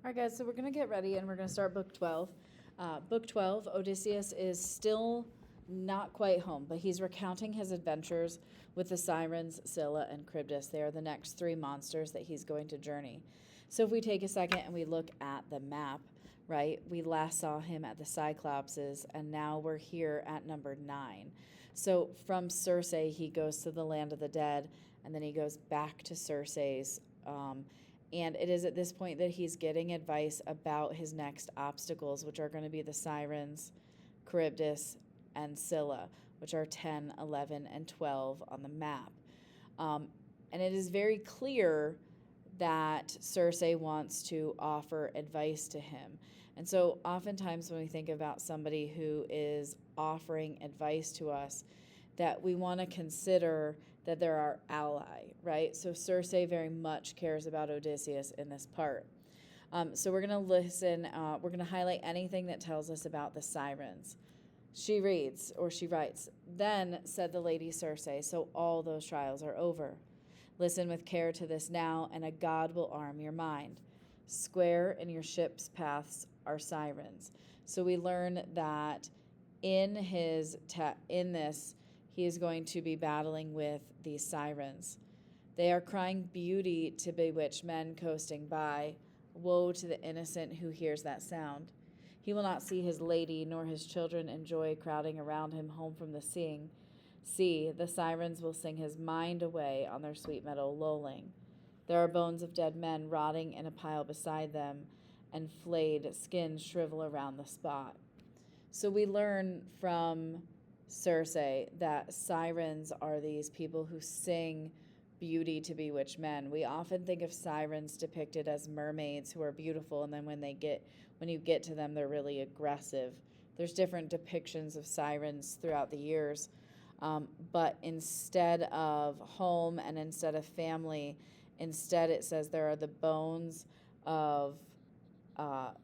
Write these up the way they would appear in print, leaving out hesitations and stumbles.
All right, guys, so we're going to get ready and we're going to start book 12. Book 12, Odysseus is still not quite home, but he's recounting his adventures with the Sirens, Scylla, and Charybdis. They are the next three monsters that he's going to journey. So if we take a second and we look at the map, right, we last saw him at the Cyclopses, and now we're here at number 9. So from Circe, he goes to the land of the dead, and then he goes back to Circe's. And it is at this point that he's getting advice about his next obstacles, which are going to be the Sirens, Charybdis, and Scylla, which are 10, 11, and 12 on the map. And it is very clear that Circe wants to offer advice to him. And so oftentimes when we think about somebody who is offering advice to us, that we want to consider that they're our ally, right? So Circe very much cares about Odysseus in this part. So we're going to listen, we're going to highlight anything that tells us about the Sirens. She reads, or she writes, "Then said the lady Circe, so all those trials are over. Listen with care to this now, and a god will arm your mind. Square in your ship's paths are Sirens." So we learn that in this, he is going to be battling with these Sirens. They are crying beauty to bewitched men coasting by. Woe to the innocent who hears that sound. He will not see his lady, nor his children enjoy crowding around him home from the sea. See, the Sirens will sing his mind away on their sweet meadow lolling. There are bones of dead men rotting in a pile beside them, and flayed skins shrivel around the spot. So we learn from Circe that Sirens are these people who sing beauty to bewitched men. We often think of Sirens depicted as mermaids who are beautiful, and then when you get to them, they're really aggressive. There's different depictions of Sirens throughout the years, but instead of home and instead of family, instead it says there are the bones of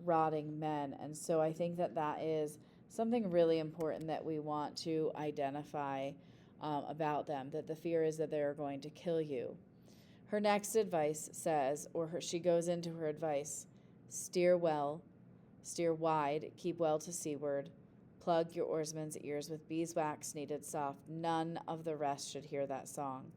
rotting men. And so I think that is something really important that we want to identify about them, that the fear is that they are going to kill you. Her next advice says, she goes into her advice: steer well, steer wide, keep well to seaward, plug your oarsmen's ears with beeswax kneaded soft. None of the rest should hear that song.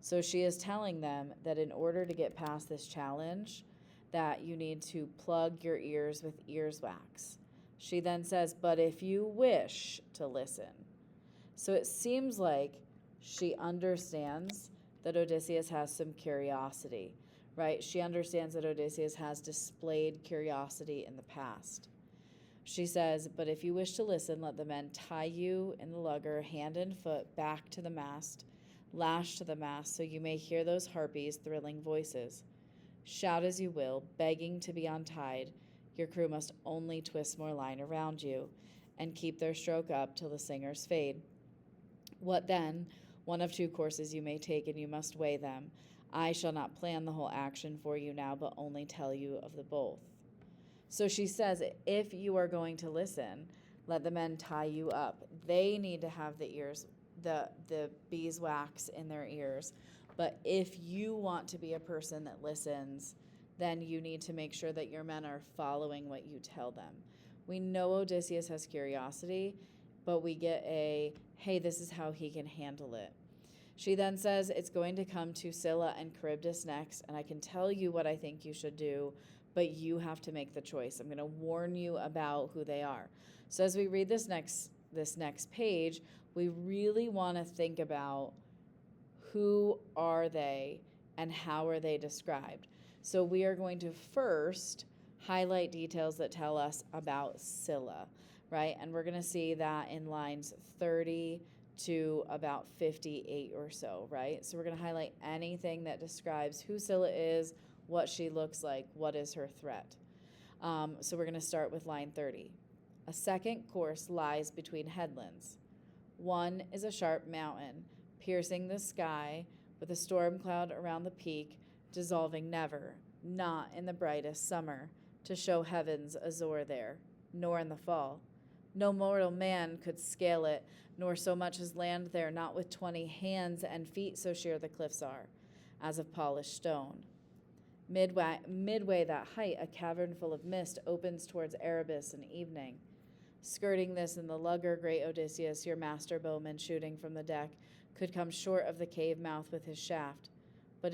So she is telling them that in order to get past this challenge, that you need to plug your ears with earswax. She then says, but if you wish to listen. So it seems like she understands that Odysseus has some curiosity, right? She understands that Odysseus has displayed curiosity in the past. She says, but if you wish to listen, let the men tie you in the lugger, hand and foot, back to the mast, lashed to the mast, so you may hear those harpies' thrilling voices. Shout as you will, begging to be untied. Your crew must only twist more line around you and keep their stroke up till the singers fade. What then? One of two courses you may take, and you must weigh them. I shall not plan the whole action for you now, but only tell you of the both. So she says, if you are going to listen, let the men tie you up. They need to have the ears, the beeswax in their ears. But if you want to be a person that listens, then you need to make sure that your men are following what you tell them. We know Odysseus has curiosity, but we get hey, this is how he can handle it. She then says, it's going to come to Scylla and Charybdis next, and I can tell you what I think you should do, but you have to make the choice. I'm going to warn you about who they are. So as we read this next page, we really want to think about who are they and how are they described. So we are going to first highlight details that tell us about Scylla, right? And we're going to see that in lines 30 to about 58 or so, right? So we're going to highlight anything that describes who Scylla is, what she looks like, what is her threat. So we're going to start with line 30. A second course lies between headlands. One is a sharp mountain, piercing the sky with a storm cloud around the peak, dissolving never, not in the brightest summer, to show heaven's azure there, nor in the fall. No mortal man could scale it, nor so much as land there, not with 20 hands and feet, so sheer the cliffs are, as of polished stone. Midway that height, a cavern full of mist opens towards Erebus in evening. Skirting this in the lugger, great Odysseus, your master bowman shooting from the deck, could come short of the cave mouth with his shaft. But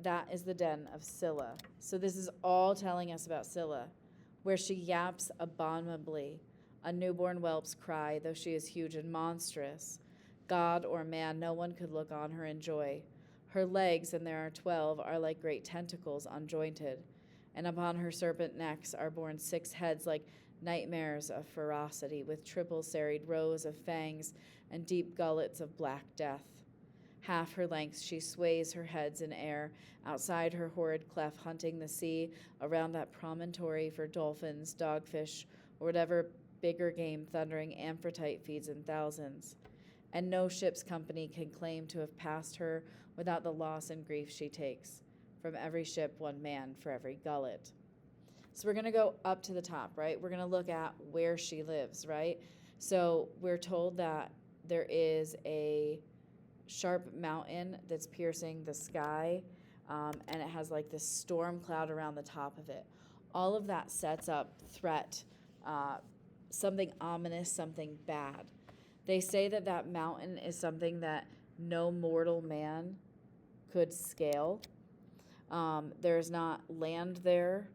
that is the den of Scylla. So this is all telling us about Scylla, where she yaps abominably, a newborn whelp's cry, though she is huge and monstrous. God or man, no one could look on her in joy. Her legs, and there are 12, are like great tentacles unjointed, and upon her serpent necks are borne 6 heads like nightmares of ferocity, with triple serried rows of fangs and deep gullets of black death. Half her length she sways her heads in air, outside her horrid cleft hunting the sea, around that promontory for dolphins, dogfish, or whatever bigger game thundering Amphitrite feeds in thousands. And no ship's company can claim to have passed her without the loss and grief she takes. From every ship, 1 man for every gullet. So we're going to go up to the top, right? We're going to look at where she lives, right? So we're told that there is a sharp mountain that's piercing the sky, and it has like this storm cloud around the top of it. All of that sets up threat, something ominous, something bad. They say that that mountain is something that no mortal man could scale. There's not land there.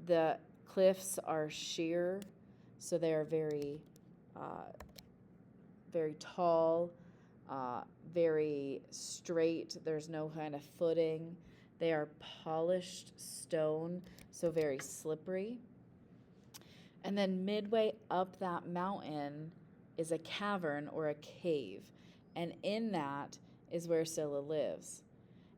The cliffs are sheer, so they are very, very tall, very straight. There's no kind of footing. They are polished stone, so very slippery. And then midway up that mountain is a cavern or a cave, and in that is where Scylla lives.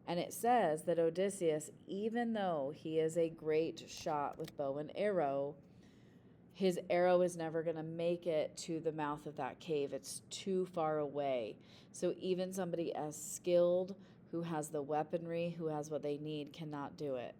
And it says that Odysseus, even though he is a great shot with bow and arrow, his arrow is never going to make it to the mouth of that cave. It's too far away. So even somebody as skilled, who has the weaponry, who has what they need, cannot do it.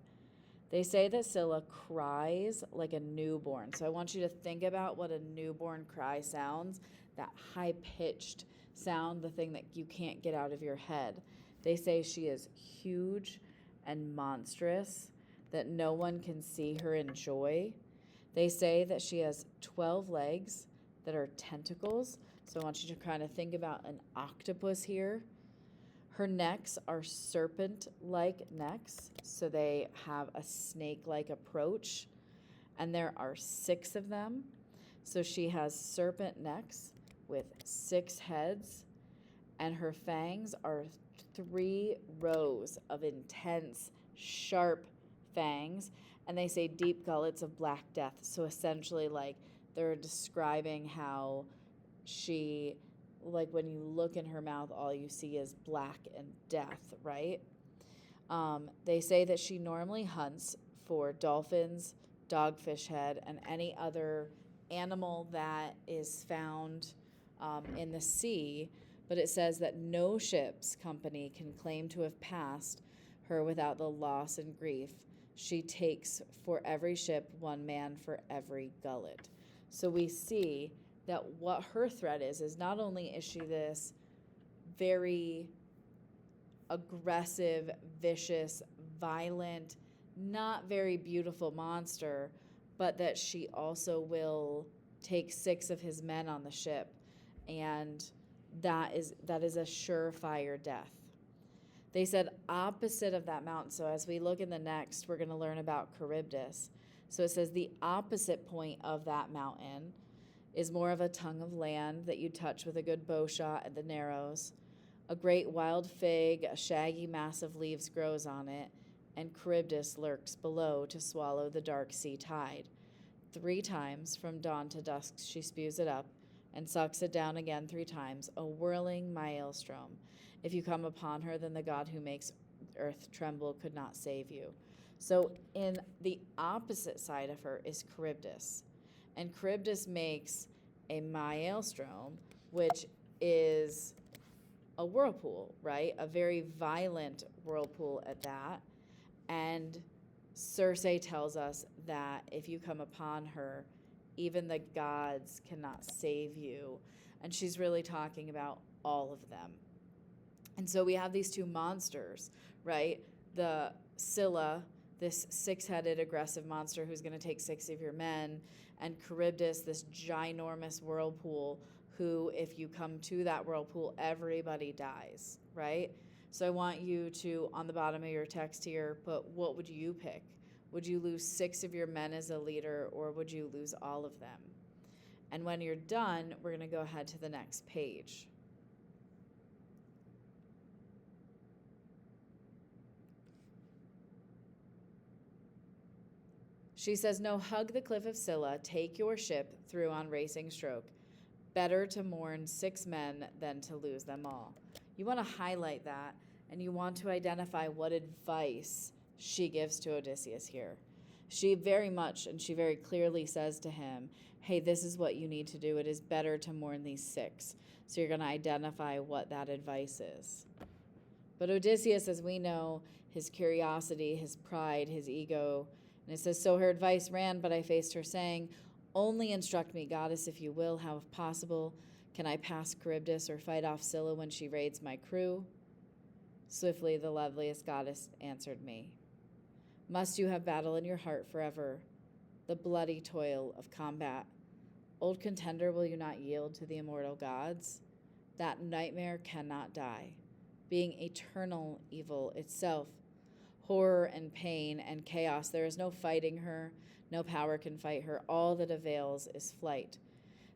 They say that Scylla cries like a newborn. So I want you to think about what a newborn cry sounds, that high-pitched sound, the thing that you can't get out of your head. They say she is huge and monstrous, that no one can see her in joy. They say that she has 12 legs that are tentacles. So I want you to kind of think about an octopus here. Her necks are serpent-like necks, so they have a snake-like approach, and there are 6 of them. So she has serpent necks with 6 heads, and her fangs are 3 rows of intense, sharp fangs, and they say deep gullets of black death. So essentially, like, they're describing how she, like, when you look in her mouth, all you see is black and death, right? They say that she normally hunts for dolphins, dogfish head, and any other animal that is found in the sea, but it says that no ship's company can claim to have passed her without the loss and grief. She takes for every ship 1 man for every gullet. So we see that what her threat is not only is she this very aggressive, vicious, violent, not very beautiful monster, but that she also will take 6 of his men on the ship, and that is a surefire death. They said opposite of that mountain. So as we look in the next, we're going to learn about Charybdis. So it says the opposite point of that mountain is more of a tongue of land that you touch with a good bow shot at the narrows. A great wild fig, a shaggy mass of leaves grows on it, and Charybdis lurks below to swallow the dark sea tide. 3 times from dawn to dusk she spews it up and sucks it down again 3 times, a whirling maelstrom. If you come upon her, then the God who makes earth tremble could not save you. So in the opposite side of her is Charybdis. And Charybdis makes a maelstrom, which is a whirlpool, right? A very violent whirlpool at that. And Circe tells us that if you come upon her, even the gods cannot save you. And she's really talking about all of them. And so we have these two monsters, right? The Scylla, this six-headed aggressive monster who's going to take 6 of your men, and Charybdis, this ginormous whirlpool who, if you come to that whirlpool, everybody dies, right? So I want you to, on the bottom of your text here, put what would you pick? Would you lose 6 of your men as a leader, or would you lose all of them? And when you're done, we're going to go ahead to the next page. She says, no, hug the cliff of Scylla, take your ship through on racing stroke. Better to mourn 6 men than to lose them all. You want to highlight that, and you want to identify what advice she gives to Odysseus here. She very much, and she very clearly says to him, hey, this is what you need to do. It is better to mourn these 6. So you're going to identify what that advice is. But Odysseus, as we know, his curiosity, his pride, his ego, and it says, so her advice ran, but I faced her, saying, only instruct me, goddess, if you will, how, if possible, can I pass Charybdis or fight off Scylla when she raids my crew? Swiftly the loveliest goddess answered me, must you have battle in your heart forever, the bloody toil of combat? Old contender, will you not yield to the immortal gods? That nightmare cannot die, being eternal evil itself. Horror and pain and chaos. There is no fighting her. No power can fight her. All that avails is flight.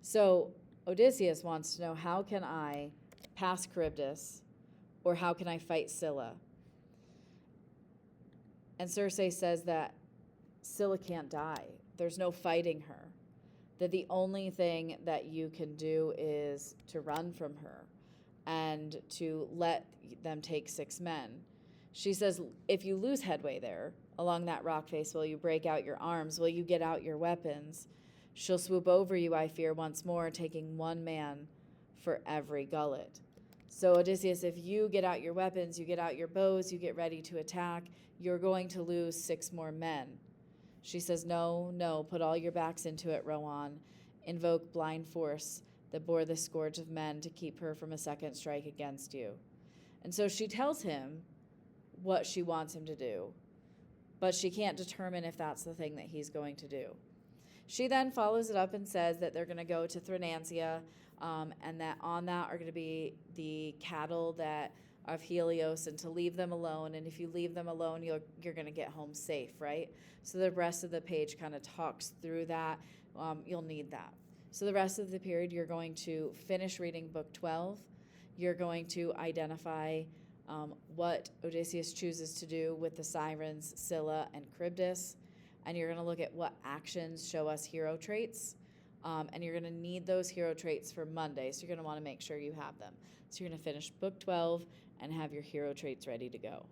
So Odysseus wants to know, how can I pass Charybdis, or how can I fight Scylla? And Circe says that Scylla can't die. There's no fighting her. That the only thing that you can do is to run from her and to let them take 6 men. She says, if you lose headway there, along that rock face, will you break out your arms? Will you get out your weapons? She'll swoop over you, I fear, once more, taking 1 man for every gullet. So Odysseus, if you get out your weapons, you get out your bows, you get ready to attack, you're going to lose 6 more men. She says, no, no, put all your backs into it, row on. Invoke blind force that bore the scourge of men to keep her from a second strike against you. And so she tells him what she wants him to do, but she can't determine if that's the thing that he's going to do. She then follows it up and says that they're going to go to Thrinacia, and that on that are going to be the cattle that of Helios, and to leave them alone. And if you leave them alone, you're going to get home safe, right? So the rest of the page kind of talks through that. You'll need that. So the rest of the period, you're going to finish reading book 12. You're going to identify what Odysseus chooses to do with the sirens, Scylla and Charybdis. And you're going to look at what actions show us hero traits. And you're going to need those hero traits for Monday. So you're going to want to make sure you have them. So you're going to finish book 12 and have your hero traits ready to go.